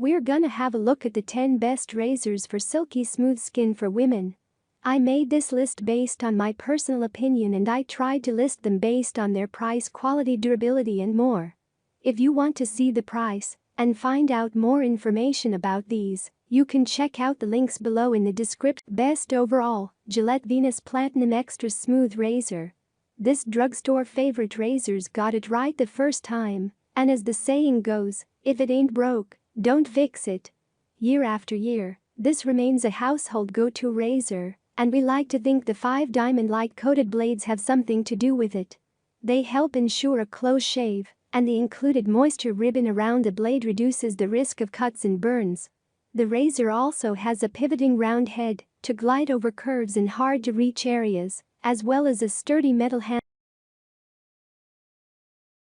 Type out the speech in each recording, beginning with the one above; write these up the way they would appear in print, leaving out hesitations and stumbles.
we're gonna have a look at the 10 best razors for silky smooth skin for women. I made this list based on my personal opinion and I tried to list them based on their price, quality, durability and more. If you want to see the price and find out more information about these, you can check out the links below in the description. Best overall, Gillette Venus Platinum Extra Smooth Razor. This drugstore favorite razors got it right the first time, and as the saying goes, if it ain't broke, don't fix it. Year after year, this remains a household go-to razor, and we like to think the 5 diamond light coated blades have something to do with it. They help ensure a close shave, and the included moisture ribbon around the blade reduces the risk of cuts and burns. The razor also has a pivoting round head to glide over curves in hard-to-reach areas, as well as a sturdy metal handle.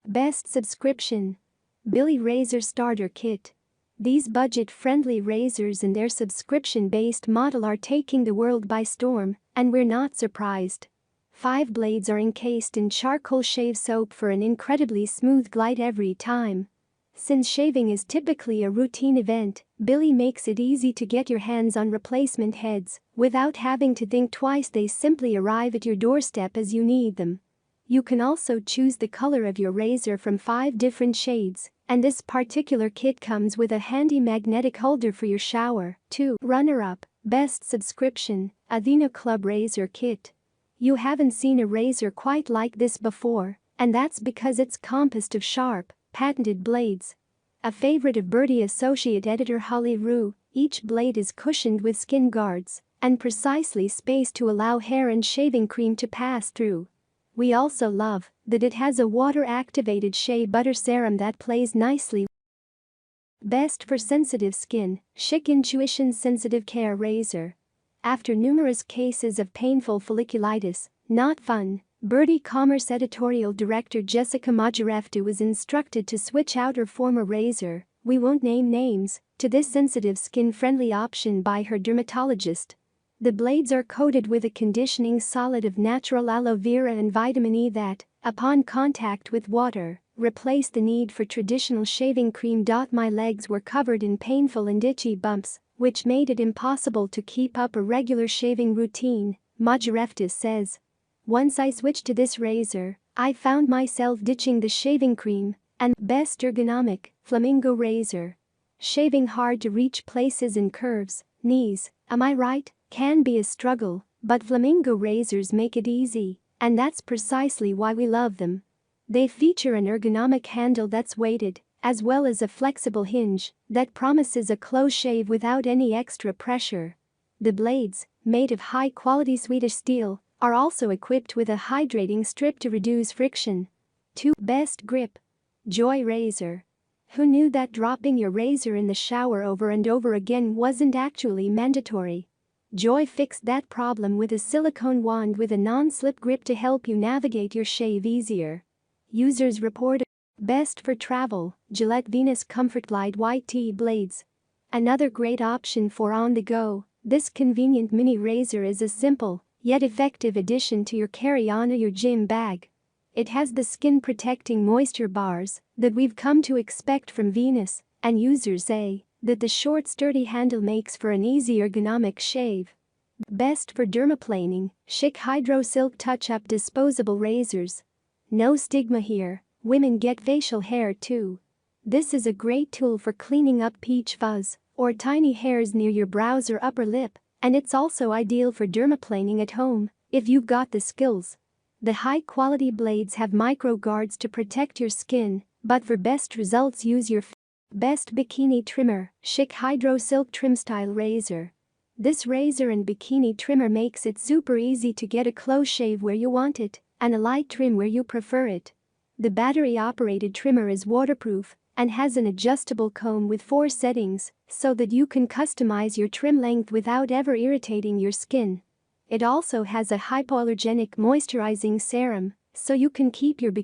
Best subscription. Billy Razor Starter Kit. These budget-friendly razors and their subscription-based model are taking the world by storm, and we're not surprised. 5 blades are encased in charcoal shave soap for an incredibly smooth glide every time. Since shaving is typically a routine event, Billy makes it easy to get your hands on replacement heads without having to think twice. They simply arrive at your doorstep as you need them. You can also choose the color of your razor from 5 different shades, and this particular kit comes with a handy magnetic holder for your shower. 2. Runner-up, best subscription, Athena Club Razor Kit. You haven't seen a razor quite like this before, and that's because it's composed of sharp, patented blades. A favorite of Birdie associate editor Holly Rue, each blade is cushioned with skin guards and precisely spaced to allow hair and shaving cream to pass through. We also love that it has a water-activated shea butter serum that plays nicely. Best for sensitive skin, Chic Intuition Sensitive Care Razor. After numerous cases of painful folliculitis, not fun, Birdie Commerce editorial director Jessica Majerefta was instructed to switch out her former razor, we won't name names, to this sensitive skin-friendly option by her dermatologist. The blades are coated with a conditioning solid of natural aloe vera and vitamin E that, upon contact with water, replace the need for traditional shaving cream. My legs were covered in painful and itchy bumps, which made it impossible to keep up a regular shaving routine, Majerefta says. Once I switched to this razor, I found myself ditching the shaving cream. And best ergonomic, Flamingo Razor. Shaving hard to reach places in curves, knees, am I right, can be a struggle, but Flamingo razors make it easy, and that's precisely why we love them. They feature an ergonomic handle that's weighted, as well as a flexible hinge that promises a close shave without any extra pressure. The blades, made of high-quality Swedish steel, are also equipped with a hydrating strip to reduce friction. 2. Best grip. Joy Razor. Who knew that dropping your razor in the shower over and over again wasn't actually mandatory? Joy fixed that problem with a silicone wand with a non-slip grip to help you navigate your shave easier. Users reported. Best for travel, Gillette Venus Comfort Glide White Tea Blades. Another great option for on the go, this convenient mini razor is a simple, yet effective addition to your carry-on or your gym bag. It has the skin-protecting moisture bars that we've come to expect from Venus, and users say that the short sturdy handle makes for an easy ergonomic shave. Best for dermaplaning, Chic Hydro Silk Touch-Up Disposable Razors. No stigma here, women get facial hair too. This is a great tool for cleaning up peach fuzz or tiny hairs near your brows or upper lip, and it's also ideal for dermaplaning at home if you've got the skills. The high-quality blades have micro guards to protect your skin, but for best results use your Best Bikini Trimmer, Chic Hydro Silk Trim Style Razor. This razor and bikini trimmer makes it super easy to get a close shave where you want it and a light trim where you prefer it. The battery-operated trimmer is waterproof and has an adjustable comb with 4 settings so that you can customize your trim length without ever irritating your skin. It also has a hypoallergenic moisturizing serum so you can keep your bikini